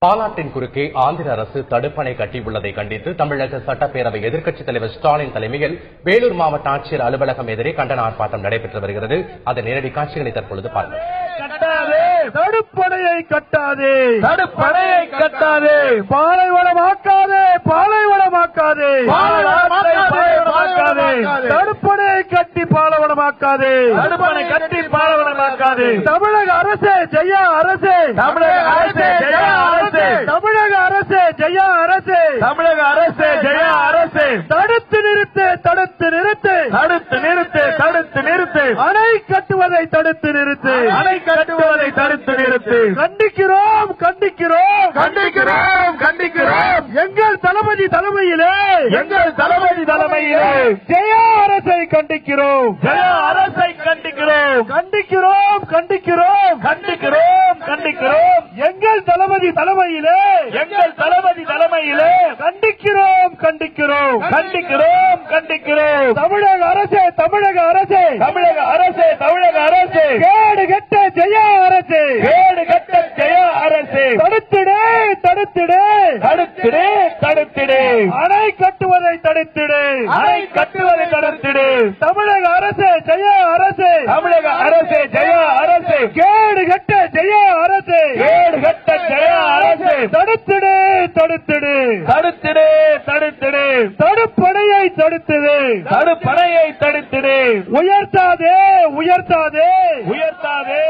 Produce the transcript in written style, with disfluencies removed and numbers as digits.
பாலாற்றின் குறுக்கே ஆந்திர அரசு தடுப்பணை கட்டியுள்ளதை கண்டித்து தமிழக சட்டப்பேரவை எதிர்க்கட்சித் தலைவர் ஸ்டாலின் தலைமையில் வேலூர் மாவட்ட ஆட்சியர் அலுவலகம் எதிரே கண்டன ஆர்ப்பாட்டம் நடைபெற்று வருகிறது. அதன் நேரடி காட்சிகளை தற்பொழுது பாருங்கள். தடுப்பணையை கட்டாதே, தடுப்பணையை கட்டாதே, பாலைவனமாக்காதே, பாலைவனமாக்காதே, பாலைவனமாக்காதே, தடுப்பணையை கட்டி பாலைவனமாக்காதே, தடுப்பணை கட்டி பாலைவனமாக்காதே. தமிழக அரசே ஜெயா அரசே, தமிழக அரசே ஜெயா அரசே, தமிழக அரசே ஜெயா அரசே, தமிழக அரசே ஜெயா அரசே. தடுத்து நிறுத்து, தடுத்து நிறுத்து, தடுத்து நிறுத்து, தடுத்து நிறுத்து, அணை கட்டுவதை தடுத்து நிறுத்து, அணை கட்டுவதை தடுத்து நிறுத்து. கண்டிக்கிறோம், கண்டிக்கிறோம், கண்டிக்கிறோம், கண்டிக்கிறோம். எங்கள் தளபதி தலைமையிலே, எங்கள் தளபதி தலைமையிலே ஜெயா அரசை கண்டிக்கிறோம், ஜெயா அரசை கண்டிக்கிறோம், கண்டிக்கிறோம், கண்டிக்கிறோம், கண்டிக்கிறோம், கண்டிக்கிறோம். எங்கள் தளபதி தலைமையிலே, எங்கள் தளபதி தலைமையிலே கண்டிக்கிறோம், கண்டிக்கிறோம், கண்டிக்கிறோம், கண்டிக்கிறோம். தமிழக அரசே, தமிழக அரசே, தமிழக அரசே, தமிழக அரசே, கேடு கெட்ட ஜெயா அரசே, கேடு கெட்ட ஜெயா அரசே. தடுத்திடு, தடுத்திடு, தடுத்திடு, தடுத்திடு, அணை கட்டுவதை தடுத்திடு, அணை கட்டுவதை தடுத்திடு. தமிழக அரசே ஜெயா அரசே, தமிழக அரசே ஜெயா அரசே, கேடு கெட்ட ஜெயா அரசே, கேடு கெட்ட ஜெயா அரசே. தடுத்திடு, தடுத்திடு, தடுத்திடு, தடுத்திடு, தடுப்பணையை தடுத்திடு, தடுப்பணையை தடுத்திடு. உயர்த்தாதே, உயர்த்தாதே, உயர்த்தாதே.